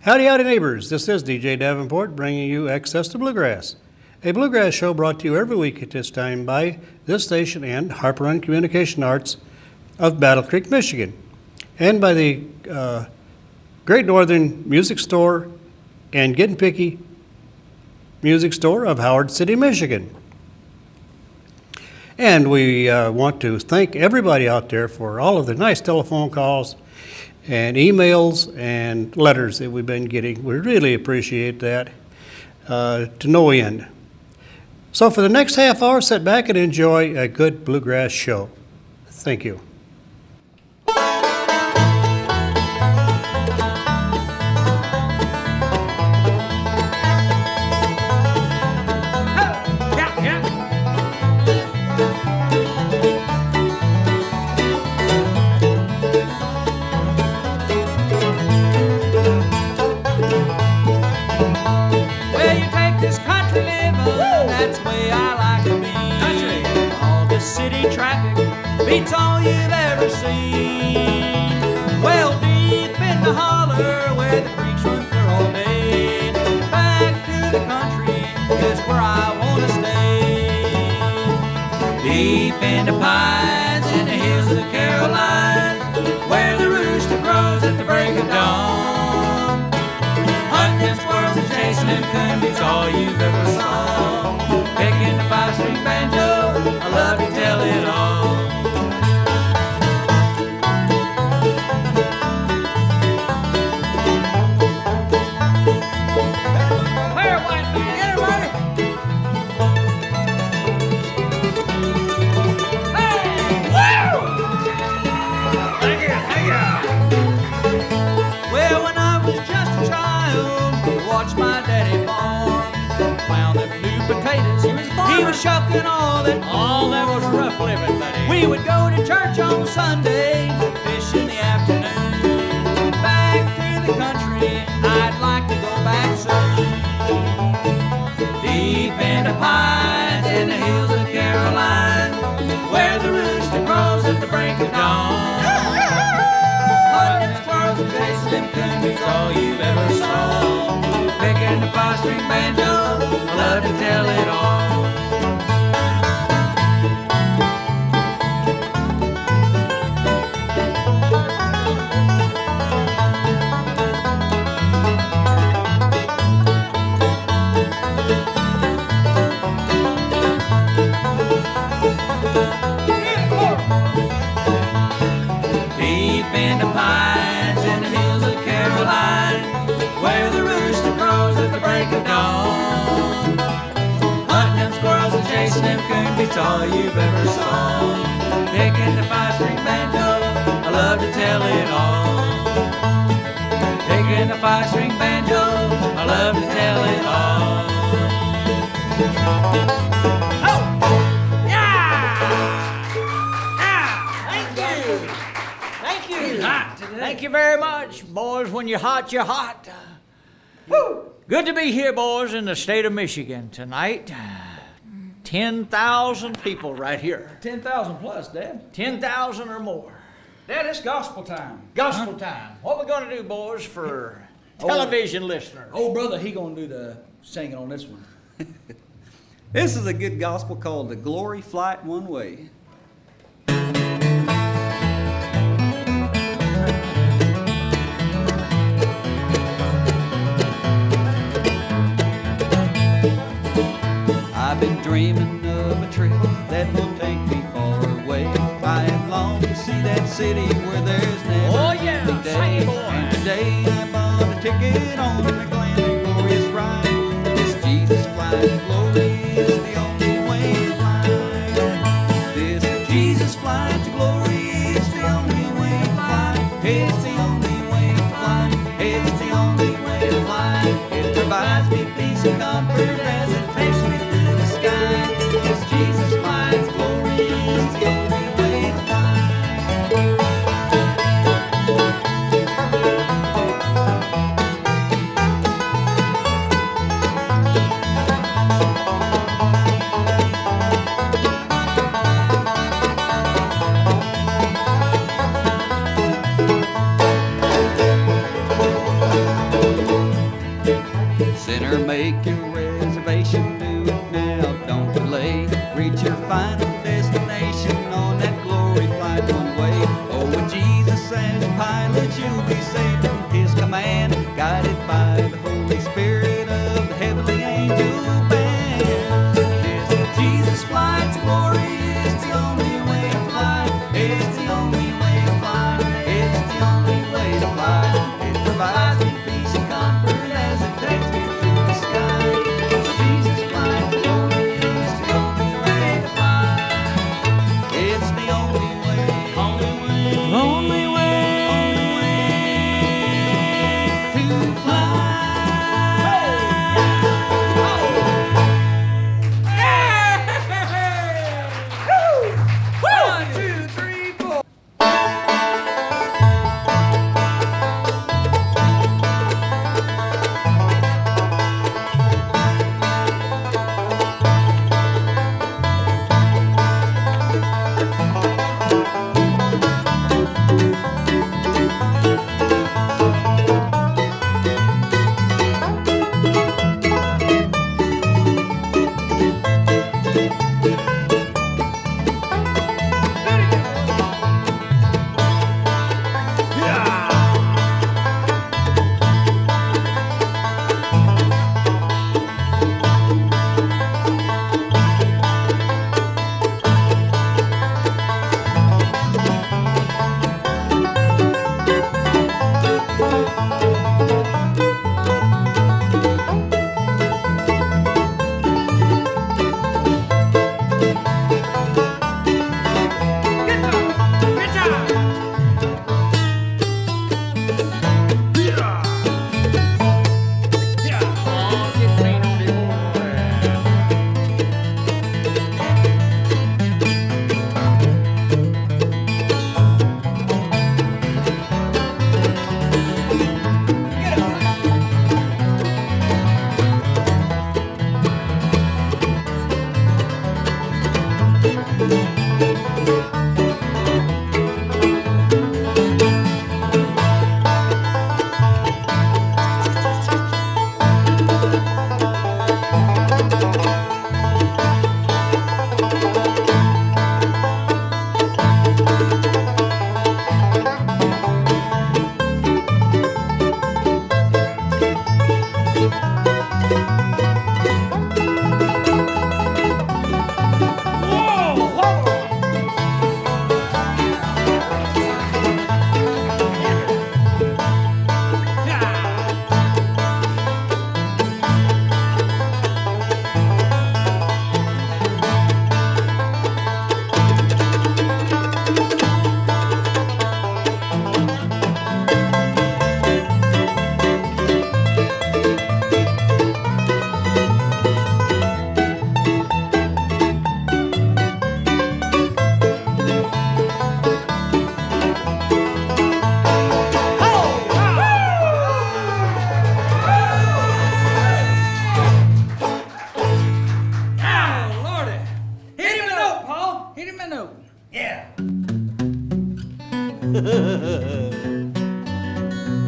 Howdy, howdy, neighbors. This is DJ Davenport bringing you Access to Bluegrass, a bluegrass show brought to you every week at this time by this station and Harper Run Communication Arts of Battle Creek, Michigan, and by the Great Northern Music Store and Getting Picky Music Store of Howard City, Michigan. And we want to thank everybody out there for all of the nice telephone calls and emails and letters that we've been getting. We really appreciate that to no end. So for the next half hour, sit back and enjoy a good bluegrass show. Thank you. Beats all you've ever seen. Well, deep in the holler where the creeks run clear all day, back to the country is where I want to stay. Deep in the pines in the hills of the Carolinas, where the rooster crows at the break of dawn. Hunting them squirrels and chasing them coon beats all you've ever saw. Picking the five-string banjo, I love to tell it all. He was shucking all that was rough living, buddy. We would go to church on Sunday, fish in the afternoon. Back to the country, I'd like to go back soon. Deep in the pines in the hills of Caroline, where the rooster crows at the break of dawn. Hunting squirrels and chasing them coon beats all you've ever saw. Picking the five-string banjo, I love to tell it all. It's all you've ever saw. Picking the five-string banjo, I love to tell it all. Picking the five-string banjo, I love to tell it all. Oh! Yeah! Yeah! Thank you! Thank you! Hot today. Thank you very much, boys. When you're hot, you're hot. Woo! Good to be here, boys, in the state of Michigan tonight. 10,000 people right here. 10,000 plus, Dad. 10,000 or more. Dad, it's gospel time. Gospel time. What we gonna do, boys, for television listeners? Oh, brother, he gonna do the singing on this one. This is a good gospel called The Glory Flight One Way. I've been dreaming of a trip that will take me far away. I have longed to see that city where there's never a day. And today I bought a ticket on the grand and glorious ride. This Jesus flight to glory is the only way to fly. This Jesus flight to glory is the only way to fly. It's the only way to fly. It's the only way to fly. It provides me peace and comfort as it takes me through the sky. This Jesus flies glory is the only way to fly. Sinner, make your reservation, do it now, don't delay. Reach your final destination on that glory flight one way. Oh, with Jesus as your pilot, you'll be safe from his command, guided by the Holy Spirit of the heavenly angel band. Yes, Jesus flight to glory is the only way to fly. It's the only way to fly. It's the only way to fly. It provides me peace and comfort as it takes me through the sky. Jesus flight to glory is the only way to fly. It's the only way, only way, only way to fly. One, two, three, four.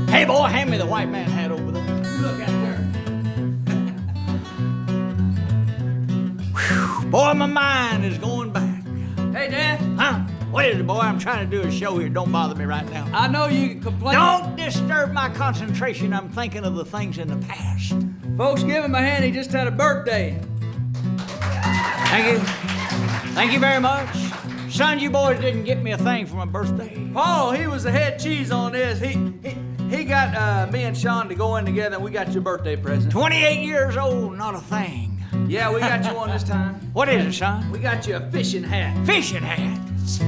Hey, boy, hand me the white man hat over there. Look out there. Boy, my mind is going back. Hey, Dad. Huh? What is it, boy? I'm trying to do a show here. Don't bother me right now. I know you can complain. Don't disturb my concentration. I'm thinking of the things in the past. Folks, give him a hand. He just had a birthday. Thank you. Thank you very much. Son, you boys didn't get me a thing for my birthday. Paul, he was the head cheese on this. He got me and Sean to go in together, and we got your birthday present. 28 years old, not a thing. Yeah, we got you one this time. What is it, son? We got you a fishing hat. Fishing hats.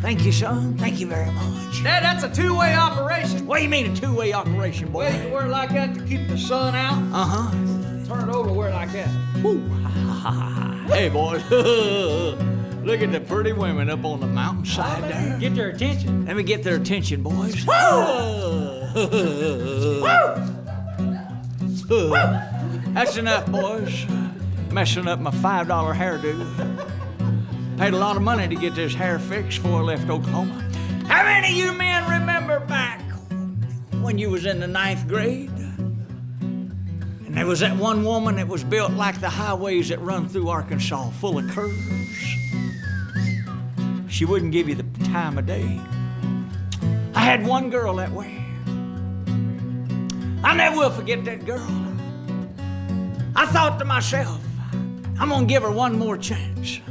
Thank you, son. Thank you very much. Dad, that's a two-way operation. What do you mean a two-way operation, boy? Well, you wear it like that to keep the sun out. Uh-huh. Turn it over, wear it like that. Ooh. Hey, boys. Look at the pretty women up on the mountainside there. Get their attention. Let me get their attention, boys. That's enough, boys. Messing up my $5 hairdo. Paid a lot of money to get this hair fixed before I left Oklahoma. How many of you men remember back when you was in the 9th grade? And there was that one woman that was built like the highways that run through Arkansas, full of curves. She wouldn't give you the time of day. I had one girl that way. I never will forget that girl. I thought to myself, I'm gonna give her one more chance.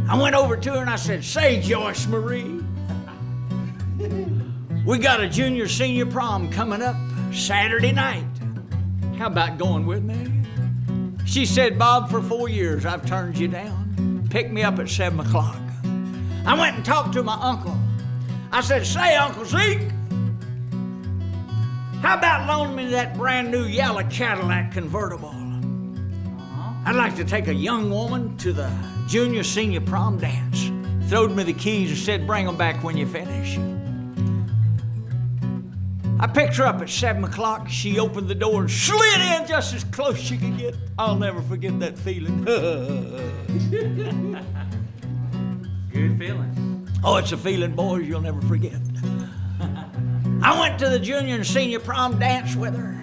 I went over to her and I said, say, Joyce Marie, we got a junior senior prom coming up Saturday night. How about going with me? She said, Bob, for 4 years I've turned you down. Pick me up at 7 o'clock. I went and talked to my uncle. I said, say, Uncle Zeke, how about loaning me that brand new yellow Cadillac convertible? I'd like to take a young woman to the junior senior prom dance. Throwed me the keys and said, bring them back when you finish. I picked her up at 7 o'clock. She opened the door and slid in just as close as she could get. I'll never forget that feeling. Good feeling. Oh, it's a feeling, boys, you'll never forget. I went to the junior and senior prom dance with her,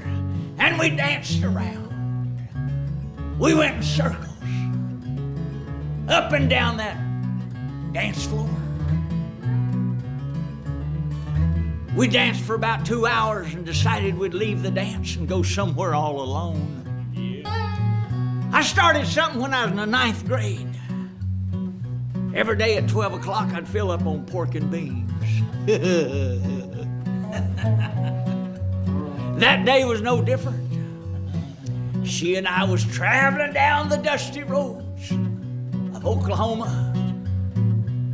and we danced around. We went in circles, up and down that dance floor. We danced for about 2 hours and decided we'd leave the dance and go somewhere all alone. Yeah. I started something when I was in the 9th grade. Every day at 12 o'clock, I'd fill up on pork and beans. That day was no different. She and I was traveling down the dusty roads of Oklahoma,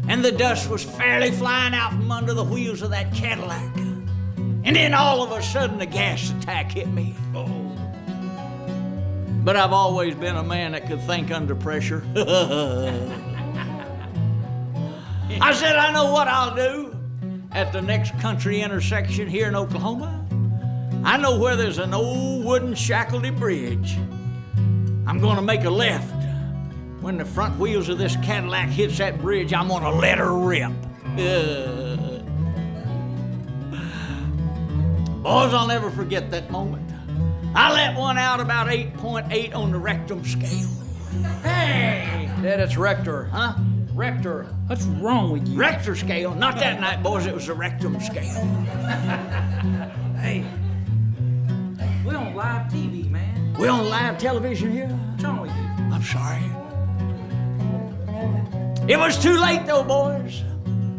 and the dust was fairly flying out from under the wheels of that Cadillac. And then all of a sudden, a gas attack hit me. Oh. But I've always been a man that could think under pressure. I said, I know what I'll do at the next country intersection here in Oklahoma. I know where there's an old wooden shackledy bridge. I'm gonna make a left. When the front wheels of this Cadillac hits that bridge, I'm gonna let her rip. Boys, I'll never forget that moment. I let one out about 8.8 on the rectum scale. Hey! Yeah, that's Rector. Huh? Rector. What's wrong with you? Rector scale. Not that night, boys, it was the rectum scale. Hey. We on live TV, man. We on live television here? What's wrong with you? I'm sorry. It was too late, though, boys.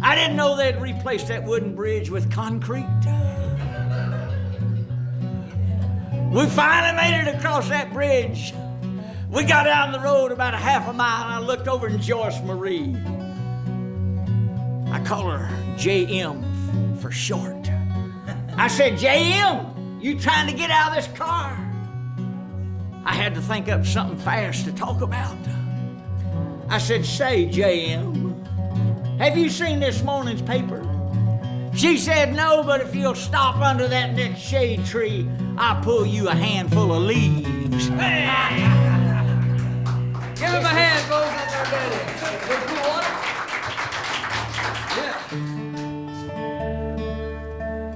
I didn't know they'd replace that wooden bridge with concrete. We finally made it across that bridge. We got down the road about a half a mile, and I looked over at Joyce Marie. I call her JM for short. I said, JM, you trying to get out of this car? I had to think up something fast to talk about. I said, say, JM, have you seen this morning's paper? She said, no, but if you'll stop under that next shade tree, I'll pull you a handful of leaves. Hey! Give him a hand, folks. That's our daddy.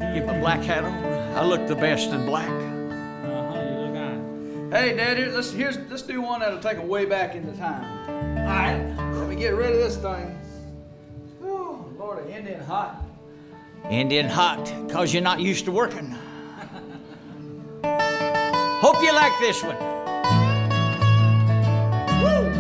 Yeah. Get my black hat on. I look the best in black. You look on. Hey, Daddy, let's do one that'll take a way back into time. All right. Let me get rid of this thing. Oh, Lord, Indian hot. Indian hot, cause you're not used to working. Hope you like this one. Woo!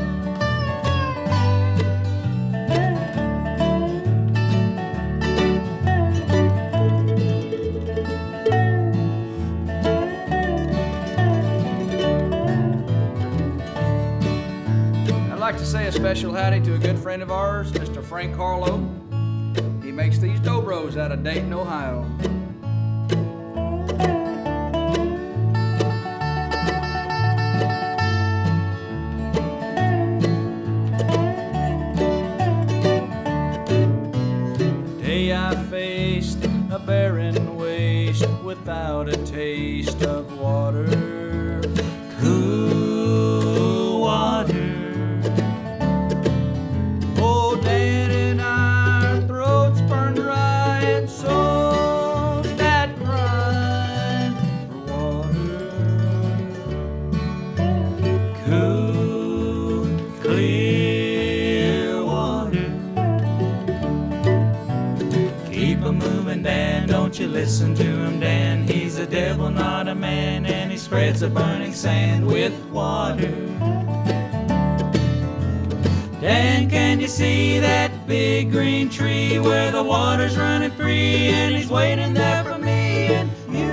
I'd like to say a special howdy to a good friend of ours, Mr. Frank Harlow. He makes these Dobros out of Dayton, Ohio. Day I faced a barren waste without a taste of water, cool water. Oh, Dad and our throats burned dry and souls that cried for water. listen to him, Dan. He's a devil, not a man, and he spreads the burning sand with water. Dan, can you see that big green tree where the water's running free, and he's waiting there for me and you?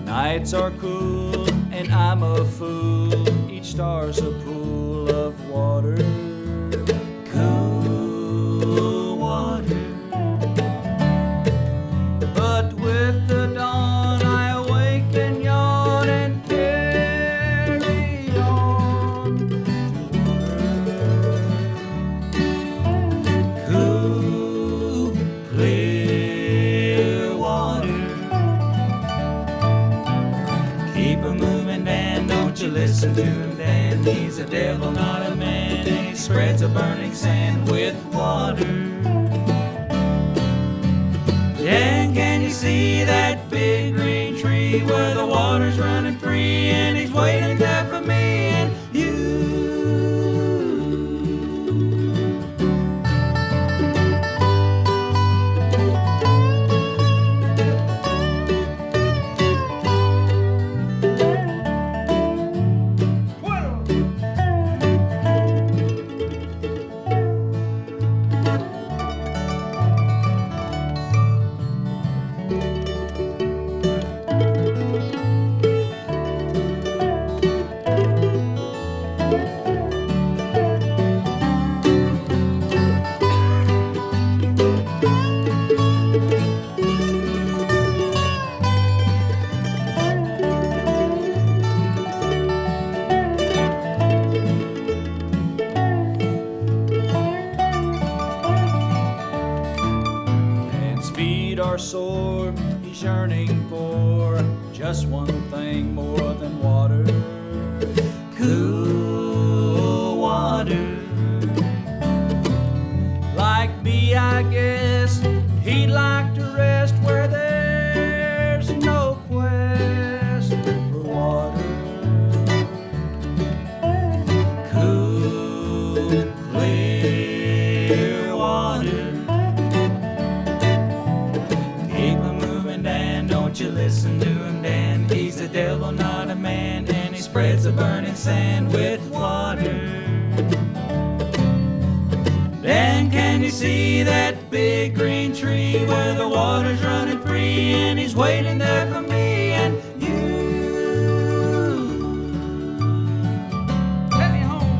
Nights are cool and I'm a fool. Each star's a pool of water, cool water. But with the dawn I awake and yawn and carry on. Cool, clear water. Keep a moving, Dan, don't you listen to him, Dan. He's a devil, not a man, and he spreads a burning sand with water. Dan, can you see that big green tree where the water's running free, and he's waiting there for me and you? Are sore, he's yearning for just one thing more than water, cool water. Like me, I guess he'd like to rest where there's no quest for water, cool, clear water. Don't you listen to him, Dan. He's the devil, not a man, and he spreads the burning sand with water. Dan, can you see that big green tree where the water's running free, and he's waiting there for me and you? Take me home.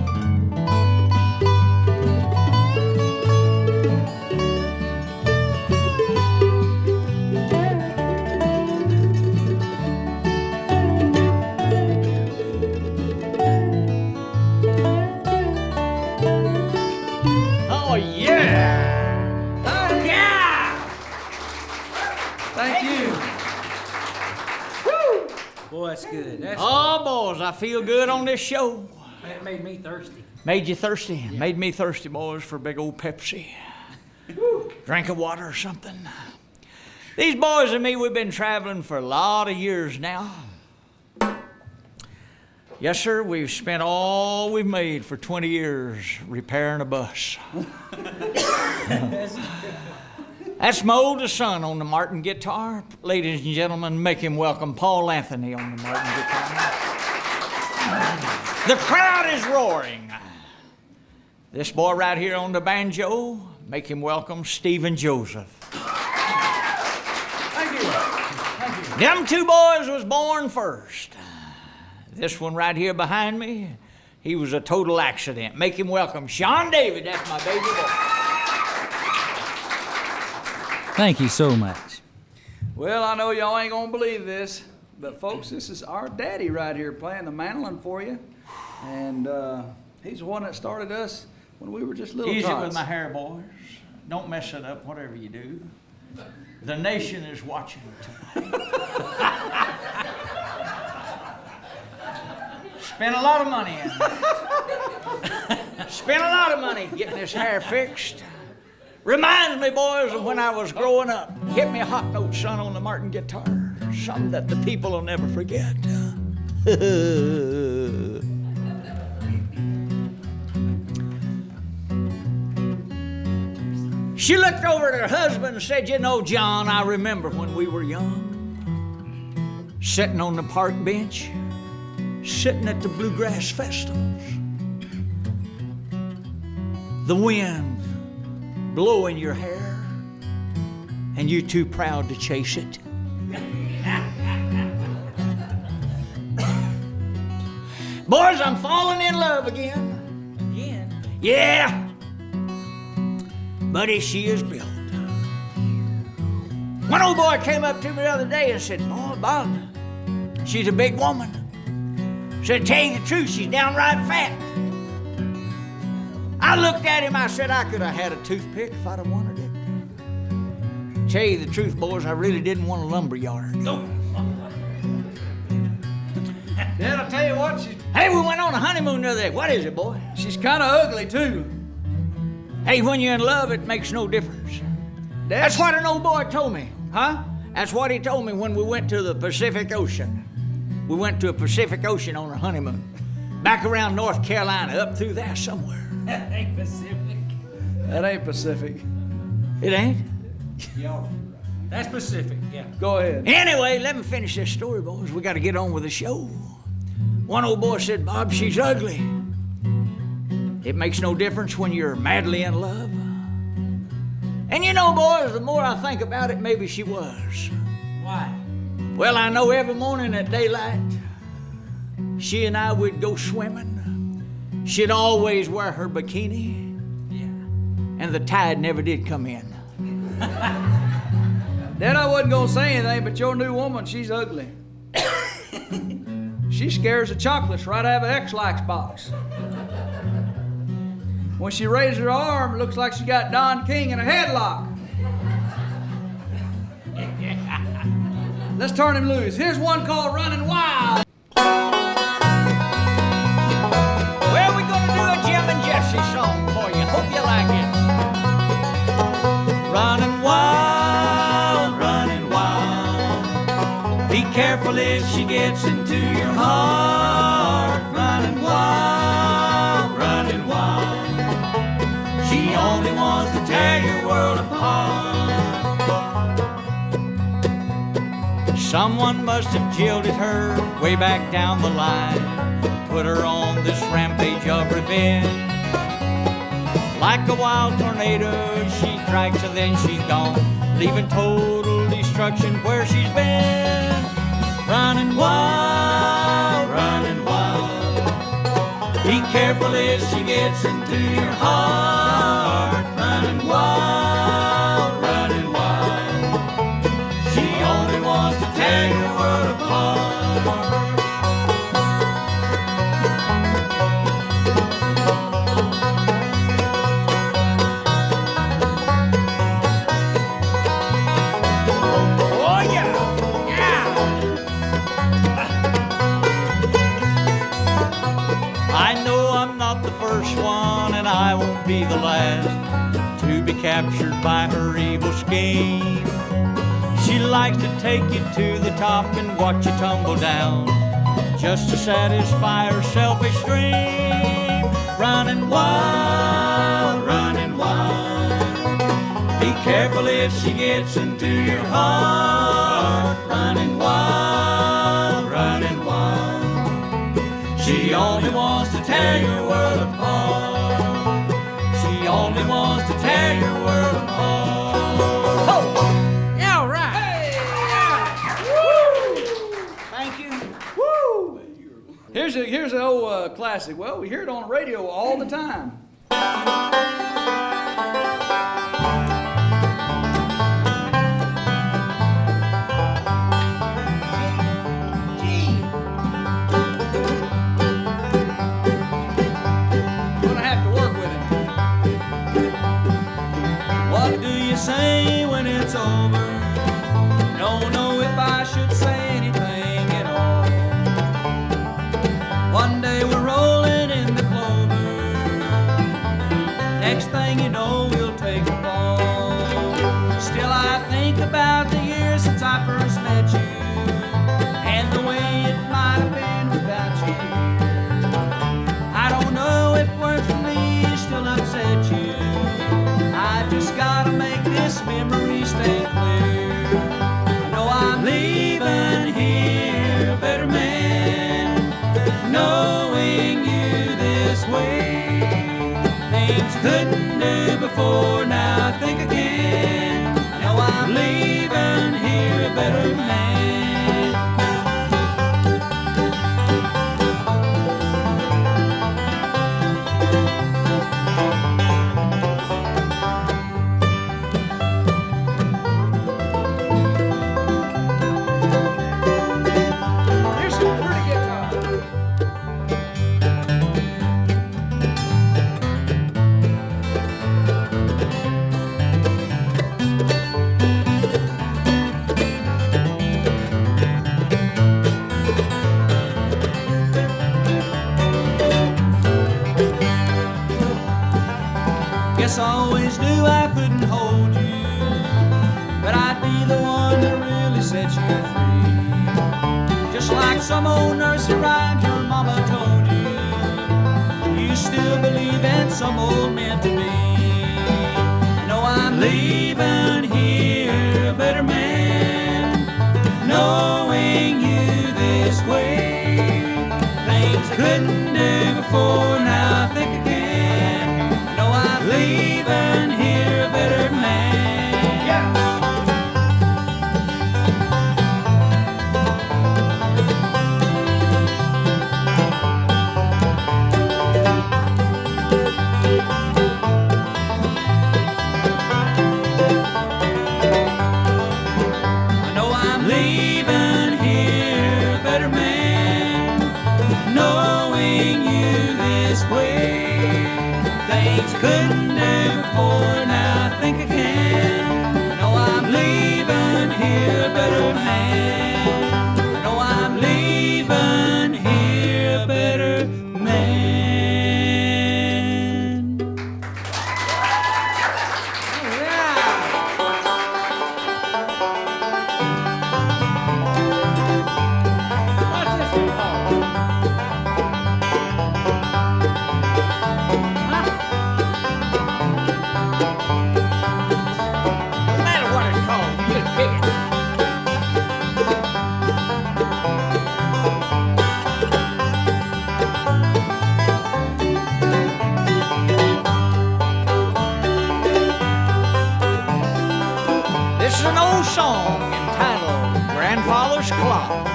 Oh, yeah! Yeah! Thank you. Woo! Boy, that's good. That's Oh, boys, I feel good on this show. That made me thirsty. Made you thirsty? Made me thirsty, boys, for big old Pepsi. Drink of water or something. These boys and me, we've been traveling for a lot of years now. Yes, sir, we've spent all we've made for 20 years repairing a bus. That's my oldest son on the Martin guitar. Ladies and gentlemen, make him welcome Paul Anthony on the Martin guitar. The crowd is roaring. This boy right here on the banjo, make him welcome Stephen Joseph. Thank you. Thank you. Them two boys was born first. This one right here behind me, he was a total accident. Make him welcome Sean David. That's my baby boy. Thank you so much. Well, I know y'all ain't gonna believe this, but folks, this is our daddy right here playing the mandolin for you. And he's the one that started us when we were just little Easy tots. with my hair, boys. Don't mess it up, whatever you do. The nation is watching tonight. Spent a lot of money in it. Spent a lot of money getting this hair fixed. Reminds me, boys, of when I was growing up. Hit me a hot note, son, on the Martin guitar. Something that the people will never forget. She looked over at her husband and said, "You know, John, I remember when we were young, sitting on the park bench, sitting at the Bluegrass festivals. The wind blowing your hair, and you too proud to chase it. Boys, I'm falling in love again. Again? Yeah. Buddy, she is built. One old boy came up to me the other day and said, "Boy, Bob, she's a big woman." Said, "Tell you the truth, she's downright fat." I looked at him, I said, "I could have had a toothpick if I'd have wanted it." Tell you the truth, boys, I really didn't want a lumberyard. No. Dad, I'll tell you what, Hey, we went on a honeymoon the other day. What is it, boy? she's kind of ugly, too. Hey, when you're in love, it makes no difference. Dad, That's what an old boy told me. Huh? That's what he told me when we went to the Pacific Ocean. We went to a Pacific Ocean on our honeymoon. Back around North Carolina, up through there somewhere. That ain't Pacific. It ain't? That's Pacific, yeah. Go ahead. Anyway, let me finish this story, boys. We got to get on with the show. One old boy said, "Bob, she's ugly. It makes no difference when you're madly in love." And you know, boys, the more I think about it, maybe she was. Why? Well, I know every morning at daylight, she and I would go swimming. She'd always wear her bikini. Yeah. And the tide never did come in. Dad, I wasn't gonna say anything, but your new woman, she's ugly. She scares the chocolates right out of an X-Lax box. When she raises her arm, it looks like she got Don King in a headlock. Let's turn him loose. Here's one called Running Wild. Well, we're gonna do a Jim and Jesse song for you. Hope you like it. Running wild, running wild. Be careful if she gets into your heart. Running wild, running wild. She only wants to tear your world apart. Someone must have jilted her way back down the line, put her on this rampage of revenge. Like a wild tornado, she strikes and then she's gone, leaving total destruction where she's been. Running wild, running wild. Be careful if she gets into your heart. Running wild, running wild. She only wants to tear your world apart. Oh yeah, yeah. I know I'm not the first one, and I won't be the last to be captured by her evil scheme. She likes to take you to the top and watch you tumble down, just to satisfy her selfish dream. Running wild, running wild. Be careful if she gets into your heart. Running wild, running wild. She only wants to tear your world apart. She only wants to tear your world apart. Oh! Yeah, all right. Hey, yeah. Woo! Thank you. Woo! Here's an old classic. Well, we hear it on the radio all the time. Gonna have to work with it. What do you say when it's over? Don't know if I should say anything at all. One day we're rolling in the clover. Next thing you know, we'll take them home. Still, I think about the years since I first met you, and the way it might have been without you. I don't know if words for me still upset you. I just gotta make this memory stay clear. I know I'm leaving here a better man, knowing you this way. Things I couldn't do before, now I think I can. I know I'm leaving here a better man. Here's some pretty guitar. Guess I always knew I couldn't hold you, but I'd be the one that really set you free. Just like some old nursery rhymes your mama told you, you still believe in some old meant to be. I know I'm leaving here a better man, knowing you this way. Things I couldn't do before, now I think I can. I know I'm leaving here a better man. Yeah. I know I'm leaving here a better man, knowing you this way. Things I couldn't do before, now I think I can. I know I'm leaving here a better man. I know I'm leaving here a better man. What's this one called? No matter what it's called, you just pick it. This is an old song entitled Grandfather's Clock.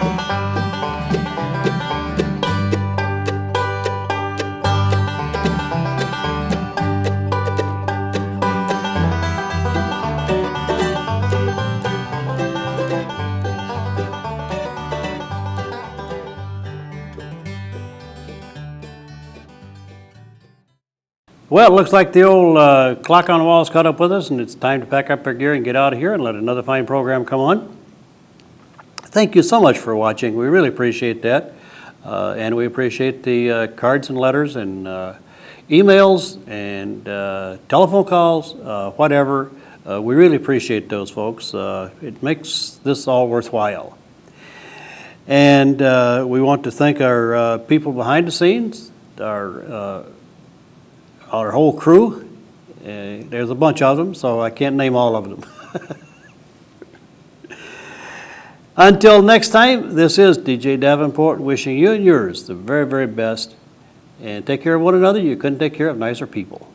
Well, it looks like the old clock on the wall's caught up with us, and it's time to pack up our gear and get out of here and let another fine program come on. Thank you so much for watching. We really appreciate that. And we appreciate the cards and letters and emails and telephone calls, whatever. We really appreciate those, folks. It makes this all worthwhile. And we want to thank our people behind the scenes, our whole crew. There's a bunch of them, so I can't name all of them. Until next time, this is DJ Davenport wishing you and yours the very, very best. And take care of one another. You couldn't take care of nicer people.